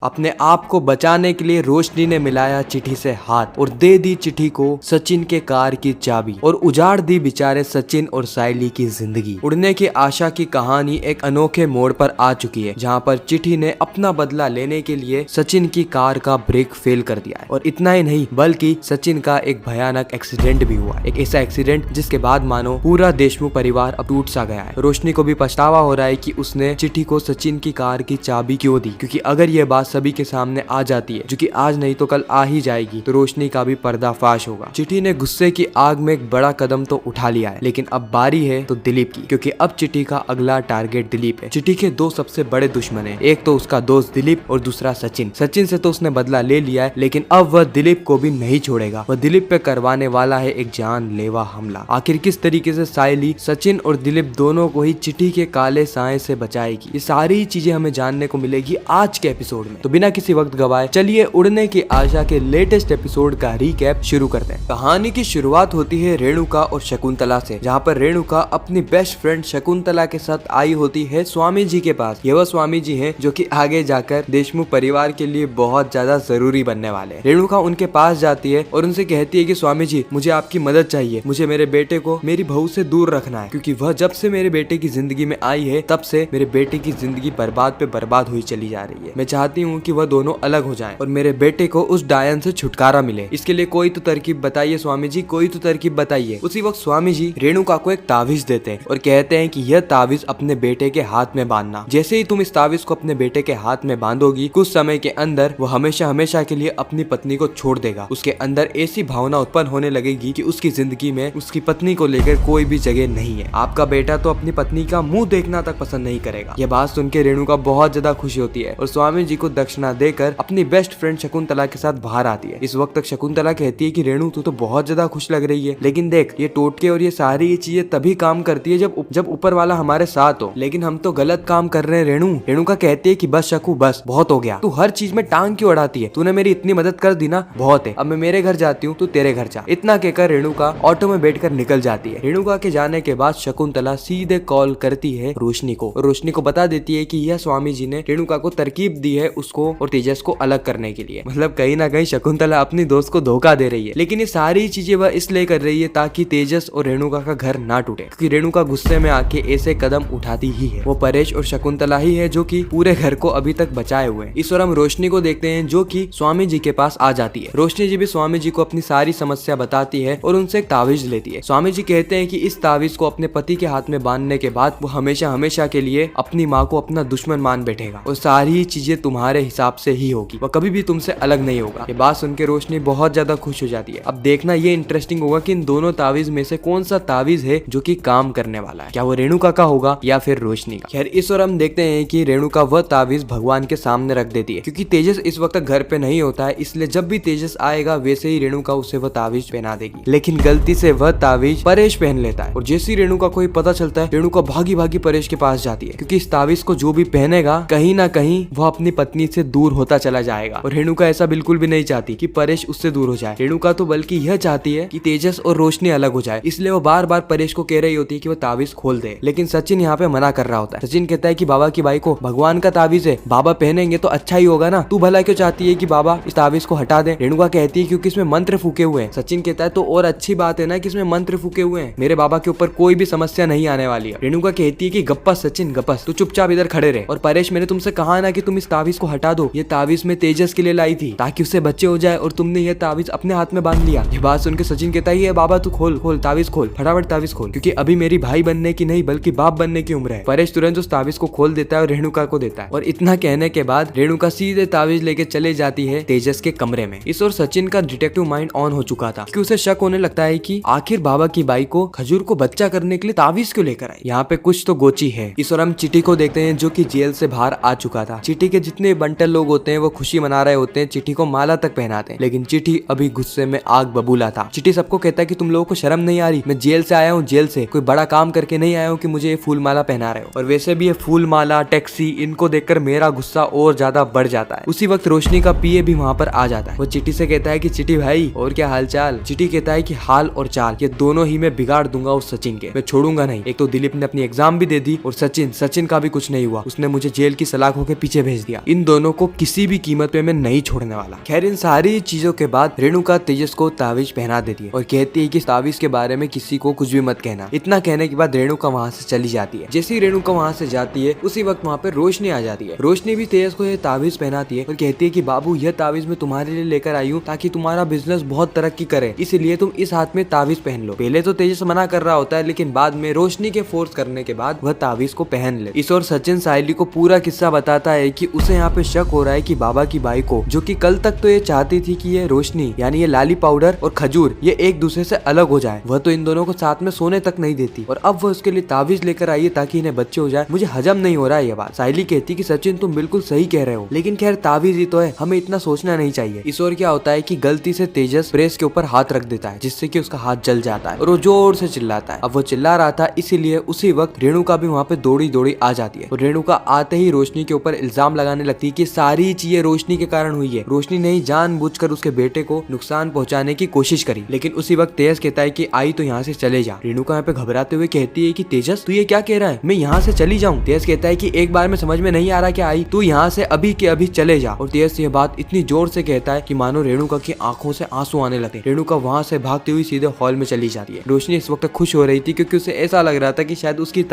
अपने आप को बचाने के लिए रोशनी ने मिलाया चिट्ठी से हाथ और दे दी चिट्ठी को सचिन के कार की चाबी और उजाड़ दी बेचारे सचिन और सायली की जिंदगी। उड़ने की आशा की कहानी एक अनोखे मोड़ पर आ चुकी है, जहां पर चिट्ठी ने अपना बदला लेने के लिए सचिन की कार का ब्रेक फेल कर दिया है। और इतना ही नहीं बल्कि सचिन का एक भयानक एक्सीडेंट भी हुआ, एक ऐसा एक्सीडेंट जिसके बाद मानो पूरा देशमुख परिवार अब टूट सा गया है। रोशनी को भी पछतावा हो रहा है कि उसने चिट्ठी को सचिन की कार की चाबी क्यों दी, क्योंकि अगर ये बात सभी के सामने आ जाती है, जो कि आज नहीं तो कल आ ही जाएगी, तो रोशनी का भी पर्दाफाश होगा। चिट्ठी ने गुस्से की आग में एक बड़ा कदम तो उठा लिया है, लेकिन अब बारी है तो दिलीप की, क्योंकि अब चिट्ठी का अगला टारगेट दिलीप है। चिट्ठी के दो सबसे बड़े दुश्मन है, एक तो उसका दोस्त दिलीप और दूसरा सचिन। सचिन से तो उसने बदला ले लिया है, लेकिन अब वह दिलीप को भी नहीं छोड़ेगा। वह दिलीप पे करवाने वाला है एक जानलेवा हमला। आखिर किस तरीके से सायली सचिन और दिलीप दोनों को ही चिट्ठी के काले साए से बचाएगी, ये सारी चीजें हमें जानने को मिलेगी आज के एपिसोड में। तो बिना किसी वक्त गवाए चलिए उड़ने की आशा के लेटेस्ट एपिसोड का रीकैप शुरू करते हैं। कहानी की शुरुआत होती है रेणुका और शकुंतला से, जहाँ पर रेणुका अपनी बेस्ट फ्रेंड शकुंतला के साथ आई होती है स्वामी जी के पास। ये वह स्वामी जी हैं जो कि आगे जाकर देशमुख परिवार के लिए बहुत ज्यादा जरूरी बनने वाले हैं। रेणुका उनके पास जाती है और उनसे कहती है कि स्वामी जी, मुझे आपकी मदद चाहिए। मुझे मेरे बेटे को मेरी बहू से दूर रखना है, क्योंकि वह जब से मेरे बेटे की जिंदगी में आई है तब से मेरे बेटे की जिंदगी बर्बाद पे बर्बाद हुई चली जा रही है। मैं चाहती हूँ कि वह दोनों अलग हो जाएं और मेरे बेटे को उस डायन से छुटकारा मिले। इसके लिए कोई तो तरकीब बताइए स्वामी जी, कोई तो तरकीब बताइए। उसी वक्त स्वामी जी रेणुका को एक तावीज देते हैं और कहते हैं कि यह तावीज अपने बेटे के हाथ में बांधना। जैसे ही तुम इस तावीज को अपने बेटे के हाथ में बांधोगी, कुछ समय के अंदर वो हमेशा हमेशा के लिए अपनी पत्नी को छोड़ देगा। उसके अंदर ऐसी भावना उत्पन्न होने लगेगी कि उसकी जिंदगी में उसकी पत्नी को लेकर कोई भी जगह नहीं है। आपका बेटा तो अपनी पत्नी का मुंह देखना तक पसंद नहीं करेगा। यह बात सुन के रेणुका बहुत ज्यादा खुशी होती है और स्वामी जी को दक्षिणा देकर अपनी बेस्ट फ्रेंड शकुंतला के साथ बाहर आती है। इस वक्त तक शकुंतला कहती है कि रेणु तू तो बहुत ज्यादा खुश लग रही है, लेकिन देख ये टोटके और ये सारी चीजें तभी काम करती है जब ऊपर वाला हमारे साथ हो, लेकिन हम तो गलत काम कर रहे हैं रेणु। रेणुका कहती है कि बस शकु, बस बहुत हो गया, तू हर चीज में टांग क्यों अड़ाती है? तूने मेरी इतनी मदद कर दी ना, बहुत है, अब मैं मेरे घर जाती हूँ, तू तेरे घर जा। इतना कहकर रेणुका ऑटो में बैठकर निकल जाती है। रेणुका के जाने के बाद शकुंतला सीधे कॉल करती है रोशनी को और रोशनी को बता देती है कि यह स्वामी जी ने रेणुका को तरकीब दी है उसको और तेजस को अलग करने के लिए। मतलब कहीं ना कहीं शकुंतला अपनी दोस्त को धोखा दे रही है, लेकिन ये सारी चीजें वह इसलिए कर रही है ताकि तेजस और रेणुका का घर ना टूटे, क्योंकि रेणुका गुस्से में आके ऐसे कदम उठाती ही है। वो परेश और शकुंतला ही है जो कि पूरे घर को अभी तक बचाए हुए हैं। इस और हम रोशनी को देखते हैं जो कि स्वामी जी के पास आ जाती है। रोशनी जी भी स्वामी जी को अपनी सारी समस्या बताती है और उनसे एक तावीज लेती है। स्वामी जी कहते हैं कि इस तावीज को अपने पति के हाथ में बांधने के बाद वो हमेशा हमेशा के लिए अपनी माँ को अपना दुश्मन मान बैठेगा और सारी चीजें तुम्हारे हिसाब से ही होगी, वो कभी भी तुमसे अलग नहीं होगा। ये बात सुन के रोशनी बहुत ज्यादा खुश हो जाती है। अब देखना ये इंटरेस्टिंग होगा कि इन दोनों तावीज में से कौन सा तावीज है जो कि काम करने वाला है, क्या वो रेणुका का होगा या फिर रोशनी का। खैर इस और हम देखते हैं कि रेणुका वह तावीज भगवान के सामने रख देती है, क्योंकि तेजस इस वक्त घर पे नहीं होता है, इसलिए जब भी तेजस आएगा वैसे ही रेणुका उसे वह तावीज पहना देगी। लेकिन गलती से वह तावीज परेश पहन लेता है और जैसे ही रेणुका को पता चलता है, रेणुका भागी भागी परेश के पास जाती है, क्योंकि इस तावीज को जो भी पहनेगा कहीं ना कहीं वह अपनी पत्नी से दूर होता चला जाएगा। और रेणुका ऐसा बिल्कुल भी नहीं चाहती कि परेश उससे दूर हो जाए। रेणुका तो बल्कि यह चाहती है कि तेजस और रोशनी अलग हो जाए, इसलिए वो बार बार परेश को कह रही होती है कि वो तावीज खोल दे। लेकिन सचिन यहाँ पे मना कर रहा होता है। सचिन कहता है कि बाबा की बाई को भगवान का तावीज है, बाबा पहनेंगे तो अच्छा ही होगा ना, तू भला क्यों चाहती है कि बाबा इस तावीज को हटा दे? रेणुका कहती है क्योंकि इसमें मंत्र फूके हुए हैं। सचिन कहता है तो और अच्छी बात है ना कि इसमें मंत्र फूके हुए हैं, मेरे बाबा के ऊपर कोई भी समस्या नहीं आने वाली है। रेणुका कहती है कि गप्पस सचिन गप्पस, तू चुपचाप इधर खड़े रहे। और परेश मैंने तुमसे कहा ना कि तुम इस तावीज को हटा दो, ये तावीज में तेजस के लिए लाई थी ताकि उससे बच्चे हो जाए, और तुमने ये तावीज अपने हाथ में बांध लिया। ये बात सुनकर सचिन कहता है बाबा तू खोल खोल तावीज खोल, फटाफट तावीज खोल, क्योंकि अभी मेरी भाई बनने की नहीं बल्कि बाप बनने की उम्र है। परेश तुरंत उस तावीज को खोल देता है और रेणुका को देता है। और इतना कहने के बाद रेणुका सीधे तावीज लेके चले जाती है तेजस के कमरे में। इस और सचिन का डिटेक्टिव माइंड ऑन हो चुका था, क्योंकि उसे शक होने लगता है कि आखिर बाबा की बाई को खजूर को बच्चा करने के लिए तावीज क्यों लेकर आई, यहाँ पे कुछ तो गोची है। इस और हम चिट्ठी को देखते हैं जो कि जेल से बाहर आ चुका था। चिट्ठी के जितने बंटल लोग होते हैं वो खुशी मना रहे होते हैं, चिट्ठी को माला तक पहनाते हैं, लेकिन चिट्ठी अभी गुस्से में आग बबूला था। चिट्ठी सबको कहता है कि तुम लोगों को शर्म नहीं आ रही, मैं जेल से आया हूँ, जेल से कोई बड़ा काम करके नहीं आया हूँ कि मुझे ये फूल माला पहना रहे हो। और वैसे भी ये फूल माला टैक्सी इनको देखकर मेरा गुस्सा और ज्यादा बढ़ जाता है। उसी वक्त रोशनी का पीए भी वहाँ पर आ जाता है। वो चिट्ठी से कहता है कि चिट्ठी भाई और क्या हाल चाल? चिट्ठी कहता है कि हाल और चाल ये दोनों ही मैं बिगाड़ दूंगा उस सचिन के, मैं छोड़ूंगा नहीं। एक तो दिलीप ने अपनी एग्जाम भी दे दी और सचिन का भी कुछ नहीं हुआ, उसने मुझे जेल की सलाखों के पीछे भेज दिया। इन दोनों को किसी भी कीमत पे मैं नहीं छोड़ने वाला। खैर इन सारी चीजों के बाद रेणुका तेजस को तावीज पहना देती है और कहती है कि तावीज के बारे में किसी को कुछ भी मत कहना। इतना कहने के बाद रेणुका वहाँ से चली जाती है। जैसे ही रेणुका वहाँ से जाती है उसी वक्त वहाँ पे रोशनी आ जाती है। रोशनी भी तेजस को यह तावीज पहनाती है और कहती है कि बाबू यह तावीज मैं तुम्हारे लिए लेकर आई हूँ ताकि तुम्हारा बिजनेस बहुत तरक्की करे, इसलिए तुम इस हाथ में तावीज पहन लो। पहले तो तेजस मना कर रहा होता है लेकिन बाद में रोशनी के फोर्स करने के बाद वह तावीज को पहन ले। इस और सचिन सायली को पूरा किस्सा बताता है कि उसे यहाँ पे शक हो रहा है कि बाबा की बाई को, जो कि कल तक तो ये चाहती थी कि ये रोशनी यानी ये लाली पाउडर और खजूर ये एक दूसरे से अलग हो जाए, वह तो इन दोनों को साथ में सोने तक नहीं देती और अब वह उसके लिए तावीज लेकर आई है ताकि इन्हें बच्चे हो जाए। मुझे हजम नहीं हो रहा है ये बात। सायली कहती कि सचिन तुम बिल्कुल सही कह रहे हो, लेकिन खैर तावीज ही तो है, हमें इतना सोचना नहीं चाहिए। इस और क्या होता है कि गलती से तेजस प्रेस के ऊपर हाथ रख देता है जिससे कि उसका हाथ जल जाता है और वो जोर से चिल्लाता है। अब वो चिल्ला रहा था इसीलिए उसी वक्त रेणुका भी वहाँ पे दौड़ी दौड़ी आ जाती है और रेणुका आते ही रोशनी के ऊपर इल्जाम लगाने लगती है कि सारी चीजें रोशनी के कारण हुई है। रोशनी ने ही जानबूझकर उसके बेटे को नुकसान पहुंचाने की कोशिश करी। लेकिन उसी वक्त तेजस कहता है कि आई तो यहाँ से चले जा। रेणुका यहाँ पे घबराते हुए कहती है कि तेजस तू ये क्या कह रहा है, मैं यहाँ से चली जाऊँ? तेजस कहता है कि एक बार में समझ में नहीं आ रहा क्या आई, तू यहाँ से अभी के अभी चले जा। और तेजस ये बात इतनी जोर से कहता है कि मानो रेणुका की आंखों से आंसू आने लगे। रेणुका वहाँ से भागती हुई सीधे हॉल में चली जाती है। रोशनी इस वक्त खुश हो रही थी क्योंकि उसे ऐसा लग रहा था कि शायद उसकी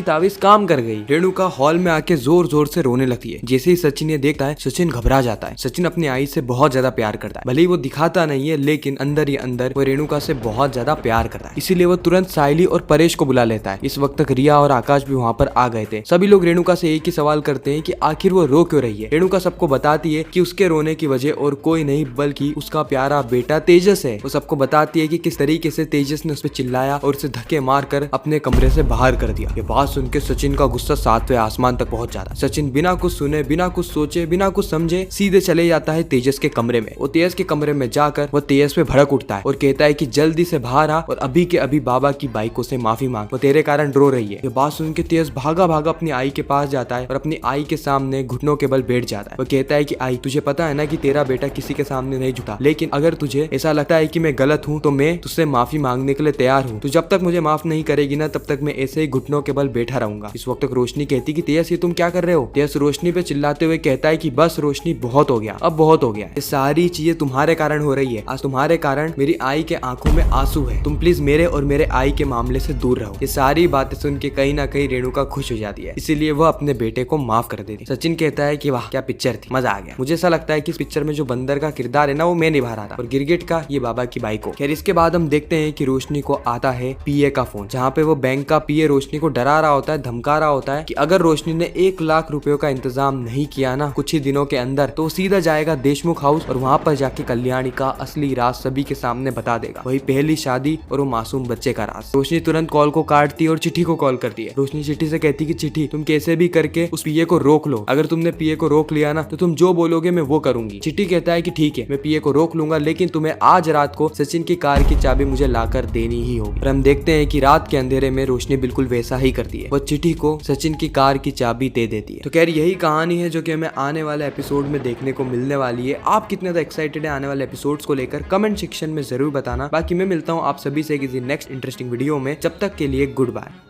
तावीज काम कर गई। रेणुका हॉल में आके जोर जोर से रोने लगती है। जैसे ही सचिन ये देखता है सचिन घबरा जाता है। सचिन अपनी आई से बहुत ज्यादा प्यार करता है, भले ही वो दिखाता नहीं है लेकिन अंदर ही अंदर वो रेणुका से बहुत ज्यादा प्यार करता है। इसीलिए वो तुरंत सायली और परेश को बुला लेता है। इस वक्त तक रिया और आकाश भी वहाँ पर आ गए थे। सभी लोग रेणुका से एक ही सवाल करते हैं कि आखिर वो रो क्यों रही है। रेणुका सबको बताती है कि उसके रोने की वजह और कोई नहीं बल्कि उसका प्यारा बेटा तेजस है। वो सबको बताती है कि किस तरीके से तेजस ने उस पर चिल्लाया और उसे धक्के मारकर अपने कमरे से बाहर कर दिया। ये बात सुन के सचिन का गुस्सा 7वें आसमान तक पहुंच जाता है। सचिन बिना कुछ सुने, बिना कुछ सोचे, बिना कुछ समझे सीधे चले जाता है तेजस के कमरे में। वो तेजस के कमरे में जाकर वो तेजस पे भड़क उठता है और कहता है कि जल्दी से बाहर आ और अभी के अभी बाबा की बाइकों से माफी मांग, वो तेरे कारण रो रही है। ये बात सुन के तेजस भागा भागा अपनी आई के पास जाता है और अपनी आई के सामने घुटनों के बल बैठ जाता है। वो कहता है कि आई तुझे पता है ना कि तेरा बेटा किसी के सामने नहीं झुका, लेकिन अगर तुझे ऐसा लगता है कि मैं गलत हूँ तो मैं तुझसे माफी मांगने के लिए तैयार हूँ। तो जब तक मुझे माफ नहीं करेगी ना तब तक मैं ऐसे ही घुटनों के बल बैठा रहूंगा। इस वक्त रोशनी कहती कि तेजस ये तुम क्या कर रहे हो? तेजस रोशनी पे चिल्लाते हुए कहता है कि बस रोशनी बहुत हो गया, अब बहुत हो गया। ये सारी चीजें तुम्हारे कारण हो रही है। आज तुम्हारे कारण मेरी आई के आंखों में आंसू है। तुम प्लीज मेरे और मेरे आई के मामले से दूर रहो। ये सारी बातें सुन के कहीं ना कहीं रेणुका खुश हो जाती है, इसीलिए वह अपने बेटे को माफ कर देती है। सचिन कहता है कि वाह क्या पिक्चर थी, मजा आ गया। मुझे ऐसा लगता है कि इस पिक्चर में जो बंदर का किरदार है ना वो मैं निभा रहा था और गिरगिट का ये बाबा की बाई को। खैर इसके बाद हम देखते हैं कि रोशनी को आता है पीए का फोन, जहाँ पे वो बैंक का पीए रोशनी को डरा रहा होता है, धमका रहा होता है कि अगर रोशनी ने 1 लाख रुपयों का इंतजाम नहीं किया ना कुछ ही दिनों के अंदर तो सीधा जाएगा देशमुख हाउस और वहाँ पर जाके कल्याणी का असली राज सभी के सामने बता देगा, वही पहली शादी और वो मासूम बच्चे का राज। रोशनी तुरंत कॉल को काटती है और चिट्ठी को कॉल करती है। रोशनी चिट्ठी से कहती कि चिट्ठी तुम कैसे भी करके उस पीए को रोक लो, अगर तुमने पीए को रोक लिया ना तो तुम जो बोलोगे मैं वो करूंगी। चिट्ठी कहता है कि ठीक है मैं पीए को रोक लूंगा, लेकिन तुम्हें आज रात को सचिन की कार की चाबी मुझे लाकर देनी ही होगी। और हम देखते हैं कि रात के अंधेरे में रोशनी बिल्कुल वैसा ही करती है, वो चिट्ठी को सचिन की कार की चाबी दे देती है। तो खैर यही कहानी है जो कि हमें आने वाले एपिसोड में देखने को मिलने वाली है। आप कितने ज्यादा एक्साइटेड है आने वाले एपिसोड्स को लेकर कमेंट सेक्शन में जरूर बताना। बाकी मैं मिलता हूँ आप सभी से किसी नेक्स्ट इंटरेस्टिंग वीडियो में, जब तक के लिए गुड बाय।